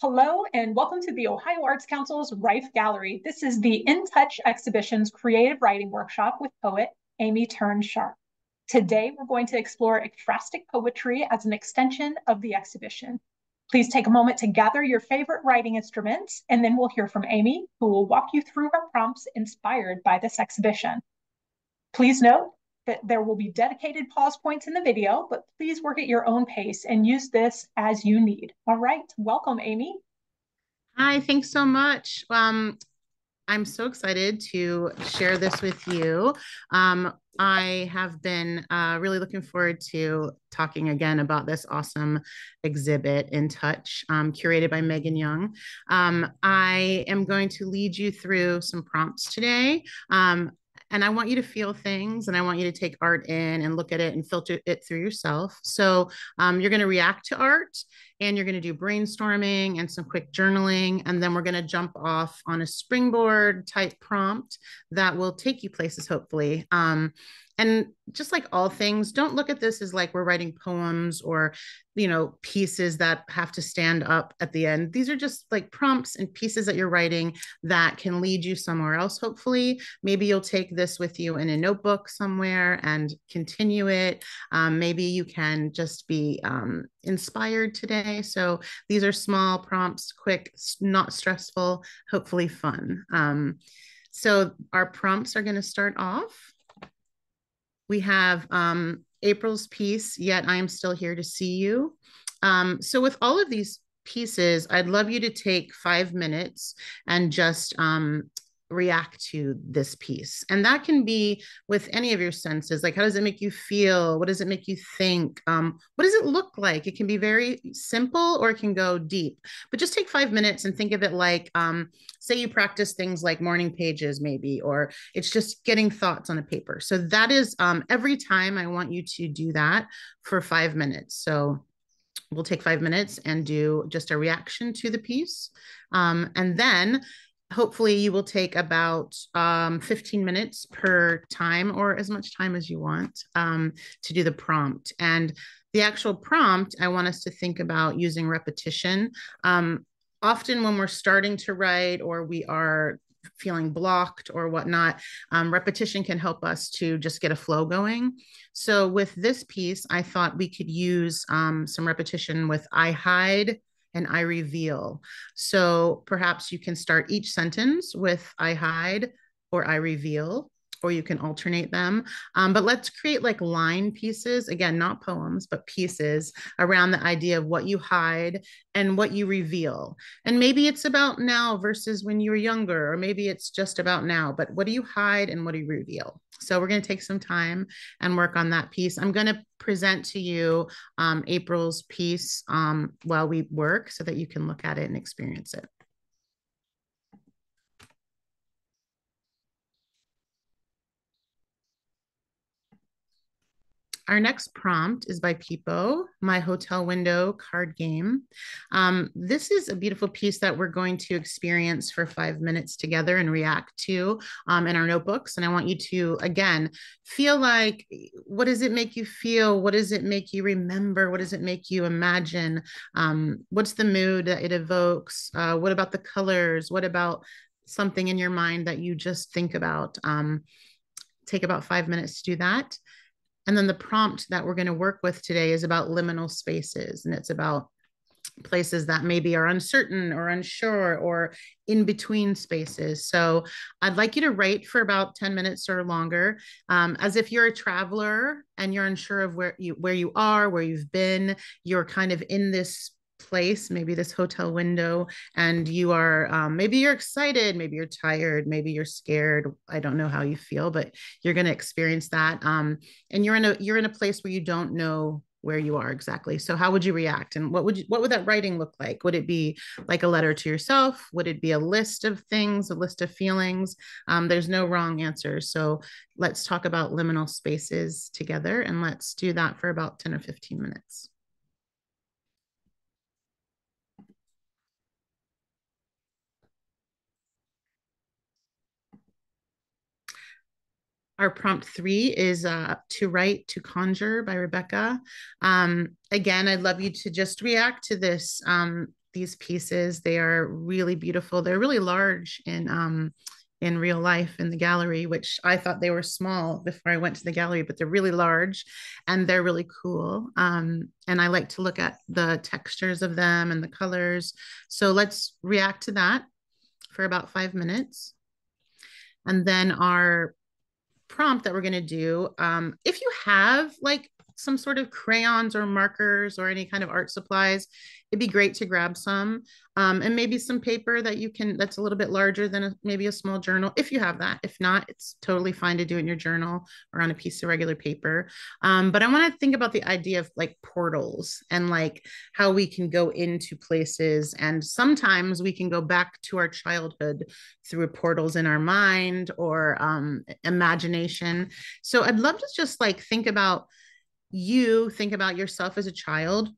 Hello and welcome to the Ohio Arts Council's Rife Gallery. This is the In Touch Exhibition's creative writing workshop with poet Amy Turn Sharp. Today, we're going to explore ekphrastic poetry as an extension of the exhibition. Please take a moment to gather your favorite writing instruments, and then we'll hear from Amy, who will walk you through her prompts inspired by this exhibition. Please note that there will be dedicated pause points in the video, but please work at your own pace and use this as you need. All right, welcome, Amy. Hi, thanks so much. I'm so excited to share this with you. I have been really looking forward to talking again about this awesome exhibit, In Touch, curated by Megan Young. I am going to lead you through some prompts today. And I want you to feel things and I want you to take art in and look at it and filter it through yourself. So you're going to react to art and you're going to do brainstorming and some quick journaling. And then we're going to jump off on a springboard type prompt that will take you places, hopefully. And just like all things, don't look at this as like we're writing poems or, pieces that have to stand up at the end. These are just like prompts and pieces that you're writing that can lead you somewhere else, hopefully. Maybe you'll take this with you in a notebook somewhere and continue it. Maybe you can just be inspired today. So these are small prompts, quick, not stressful, hopefully fun. So our prompts are going to start off. We have April's piece, Yet I Am Still Here to See You. So with all of these pieces, I'd love you to take 5 minutes and just react to this piece. And that can be with any of your senses. Like, how does it make you feel? What does it make you think? What does it look like? It can be very simple or it can go deep. But just take 5 minutes and think of it like, say you practice things like morning pages, maybe, or it's just getting thoughts on a paper. So that is every time I want you to do that for 5 minutes. So we'll take 5 minutes and do just a reaction to the piece. And then hopefully you will take about 15 minutes per time or as much time as you want to do the prompt. And the actual prompt, I want us to think about using repetition. Often when we're starting to write or we are feeling blocked or whatnot, repetition can help us to just get a flow going. So with this piece, I thought we could use some repetition with I hide and I reveal. So perhaps you can start each sentence with I hide or I reveal, or you can alternate them. But let's create like line pieces, again, not poems, but pieces around the idea of what you hide and what you reveal. And maybe it's about now versus when you were younger, or maybe it's just about now, but what do you hide and what do you reveal? So we're going to take some time and work on that piece. I'm going to present to you April's piece while we work so that you can look at it and experience it. Our next prompt is by Pipo, My Hotel Window Card Game. This is a beautiful piece that we're going to experience for 5 minutes together and react to in our notebooks. And I want you to, again, feel like, what does it make you feel? What does it make you remember? What does it make you imagine? What's the mood that it evokes? What about the colors? What about something in your mind that you just think about? Take about 5 minutes to do that. And then the prompt that we're going to work with today is about liminal spaces. And it's about places that maybe are uncertain or unsure or in between spaces. So I'd like you to write for about 10 minutes or longer, as if you're a traveler and you're unsure of where you are, where you've been, you're kind of in this place, maybe this hotel window, and you are maybe you're excited, maybe you're tired, maybe you're scared. I don't know how you feel, but you're going to experience that. And you're in a place where you don't know where you are exactly. So how would you react? And what would that writing look like? Would it be like a letter to yourself? Would it be a list of things, a list of feelings? There's no wrong answers. So let's talk about liminal spaces together, and let's do that for about 10 or 15 minutes. Our prompt 3 is To Write, to Conjure by Rebecca. Again, I'd love you to just react to this these pieces. They are really beautiful. They're really large in real life in the gallery, which I thought they were small before I went to the gallery, but they're really large and they're really cool. And I like to look at the textures of them and the colors. So let's react to that for about 5 minutes. And then our prompt that we're going to do, if you have like some sort of crayons or markers or any kind of art supplies, it'd be great to grab some, and maybe some paper that you can, that's a little bit larger than maybe a small journal, if you have that. If not, it's totally fine to do it in your journal or on a piece of regular paper. But I want to think about the idea of like portals and like how we can go into places. And sometimes we can go back to our childhood through portals in our mind or imagination. So I'd love to just like think about yourself as a child,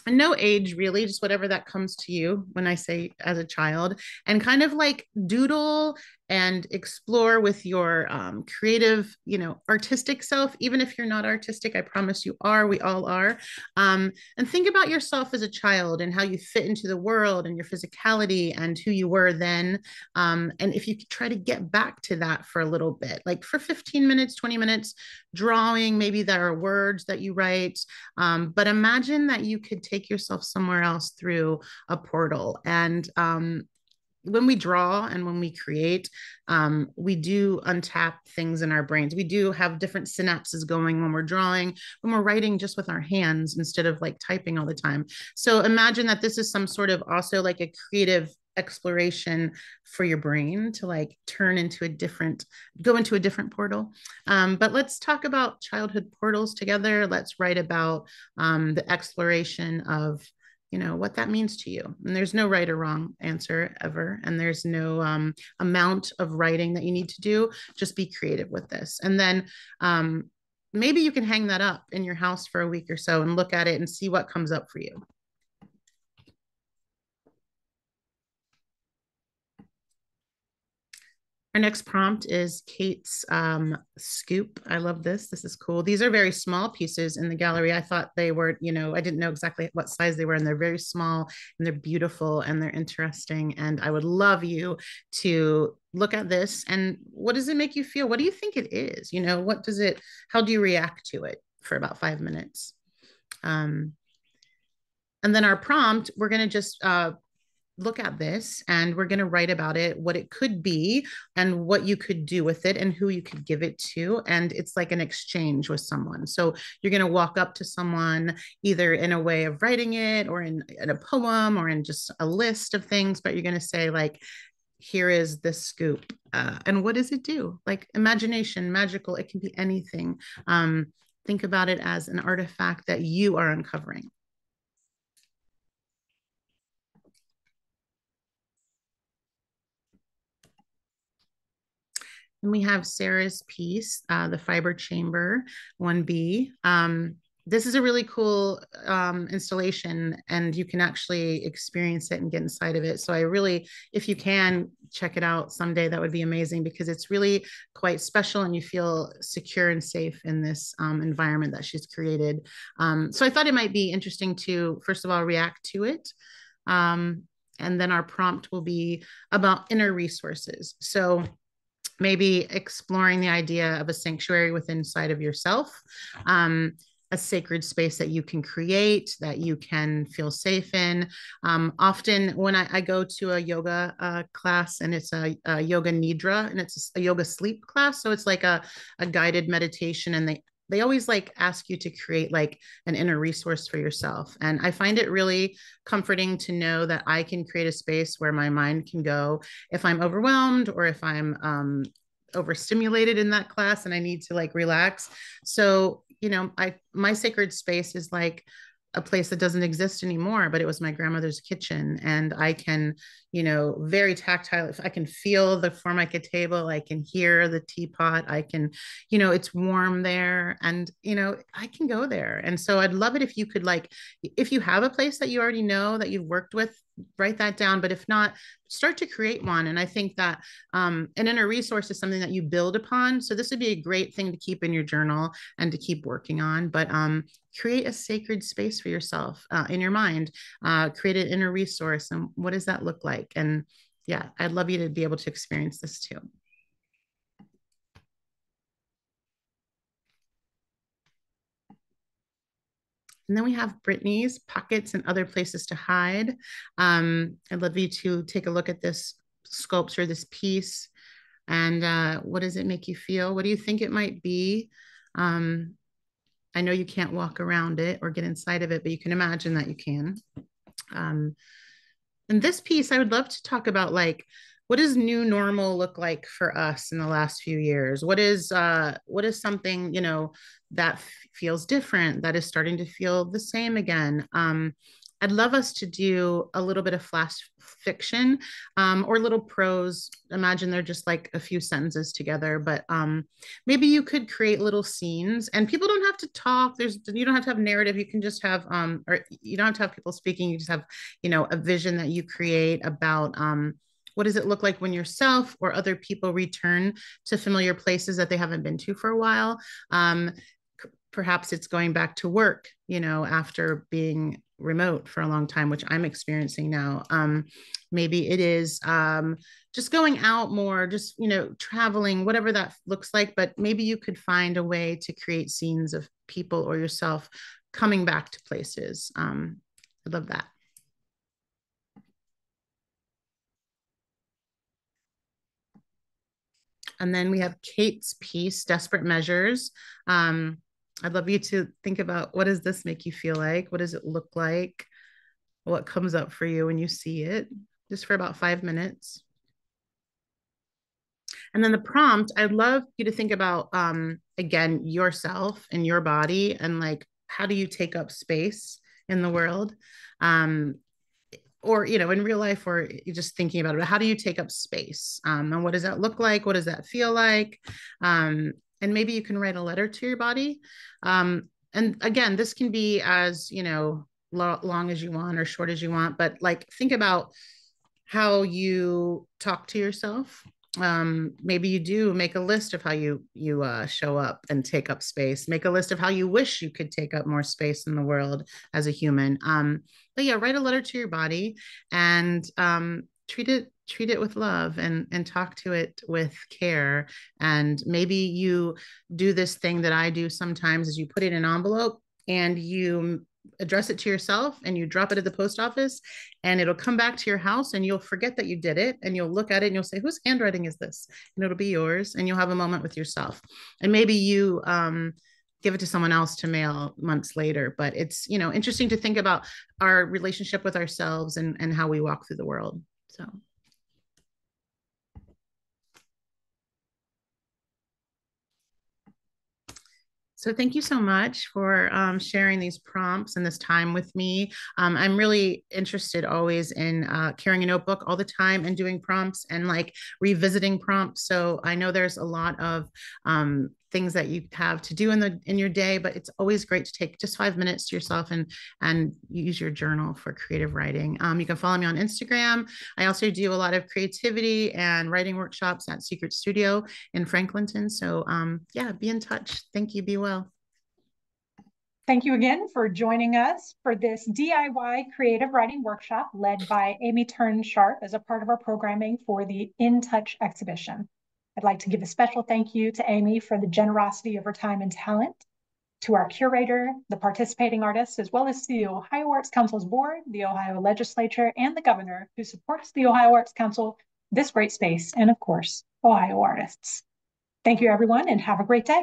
and no age really, just whatever that comes to you when I say as a child, and kind of like doodle and explore with your creative, artistic self. Even if you're not artistic, I promise you are, we all are. And think about yourself as a child and how you fit into the world and your physicality and who you were then. And if you could try to get back to that for a little bit, like for 15 minutes, 20 minutes, drawing, maybe there are words that you write, but imagine that you could take yourself somewhere else through a portal. And when we draw and when we create, we do untap things in our brains. We do have different synapses going when we're drawing, when we're writing just with our hands instead of like typing all the time. So imagine that this is some sort of also like a creative exploration for your brain to like go into a different portal. But let's talk about childhood portals together. Let's write about the exploration of what that means to you. And there's no right or wrong answer ever. And there's no amount of writing that you need to do. Just be creative with this. And then maybe you can hang that up in your house for a week or so and look at it and see what comes up for you. Our next prompt is Kate's scoop. I love this. This is cool. These are very small pieces in the gallery. I thought they were, I didn't know exactly what size they were, and they're very small and they're beautiful and they're interesting. And I would love you to look at this. And what does it make you feel? What do you think it is? How do you react to it for about 5 minutes? And then our prompt, we're going to just look at this and we're going to write about it, what it could be and what you could do with it and who you could give it to. And it's like an exchange with someone. So you're going to walk up to someone either in a way of writing it or in a poem or in just a list of things, but you're going to say like, here is the scoop. And what does it do? Like imagination, magical, it can be anything. Think about it as an artifact that you are uncovering. And we have Sarah's piece, the Fiber Chamber 1B. This is a really cool installation, and you can actually experience it and get inside of it. So I really, if you can check it out someday, that would be amazing because it's really quite special and you feel secure and safe in this environment that she's created. So I thought it might be interesting to, first of all, react to it. And then our prompt will be about inner resources. So maybe exploring the idea of a sanctuary within inside of yourself, a sacred space that you can create, that you can feel safe in. Often when I go to a yoga class, and it's a yoga nidra, and it's a yoga sleep class. So it's like a guided meditation, and they always like ask you to create like an inner resource for yourself. And I find it really comforting to know that I can create a space where my mind can go if I'm overwhelmed or if I'm overstimulated in that class and I need to like relax. So, my sacred space is like a place that doesn't exist anymore, but it was my grandmother's kitchen. And I can, very tactile. If I can feel the Formica table, I can hear the teapot, I can, it's warm there, and, I can go there. And so I'd love it if you could, like, if you have a place that you already know that you've worked with write that down. But if not, start to create one. And I think that an inner resource is something that you build upon. So this would be a great thing to keep in your journal and to keep working on. But create a sacred space for yourself in your mind. Create an inner resource. And what does that look like? And yeah, I'd love you to be able to experience this too. And then we have Brittany's Pockets and Other Places to Hide. I'd love you to take a look at this sculpture, this piece, and what does it make you feel? What do you think it might be? I know you can't walk around it or get inside of it, but you can imagine that you can. And this piece, I would love to talk about, like, what does new normal look like for us in the last few years? What is something, you know, that feels different, that is starting to feel the same again? I'd love us to do a little bit of flash fiction or little prose. Imagine they're just like a few sentences together, but maybe you could create little scenes, and people don't have to talk. You don't have to have narrative. You can just have, or you don't have to have people speaking. You just have, you know, a vision that you create about what does it look like when yourself or other people return to familiar places that they haven't been to for a while? Perhaps it's going back to work, you know, after being remote for a long time, which I'm experiencing now. Maybe it is just going out more, just, you know, traveling, whatever that looks like. But maybe you could find a way to create scenes of people or yourself coming back to places. I love that. And then we have Kate's piece, Desperate Measures. I'd love you to think about, what does this make you feel like? What does it look like? What comes up for you when you see it? Just for about 5 minutes. And then the prompt, I'd love you to think about, again, yourself and your body, and like, how do you take up space in the world? Or, you know, in real life, or you're just thinking about it, how do you take up space? And what does that look like? What does that feel like? And maybe you can write a letter to your body. And again, this can be as, you know, long as you want or short as you want, but like, think about how you talk to yourself. Maybe you do make a list of how you show up and take up space. Make a list of how you wish you could take up more space in the world as a human. But yeah, write a letter to your body, and treat it with love, and talk to it with care. And maybe you do this thing that I do sometimes, is you put it in an envelope and you address it to yourself, and you drop it at the post office, and it'll come back to your house, and you'll forget that you did it, and you'll look at it and you'll say, whose handwriting is this? And it'll be yours, and you'll have a moment with yourself. And maybe you give it to someone else to mail months later. But it's, you know, interesting to think about our relationship with ourselves, and how we walk through the world. So thank you so much for sharing these prompts and this time with me. I'm really interested always in carrying a notebook all the time and doing prompts and like revisiting prompts. So I know there's a lot of things that you have to do in your day, but it's always great to take just 5 minutes to yourself and use your journal for creative writing. You can follow me on Instagram. I also do a lot of creativity and writing workshops at Secret Studio in Franklinton. So yeah, be in touch. Thank you. Be well. Thank you again for joining us for this DIY creative writing workshop led by Amy Turn-Sharp as a part of our programming for the In Touch exhibition. I'd like to give a special thank you to Amy for the generosity of her time and talent, to our curator, the participating artists, as well as to the Ohio Arts Council's board, the Ohio legislature, and the governor who supports the Ohio Arts Council, this great space, and of course, Ohio artists. Thank you, everyone, and have a great day.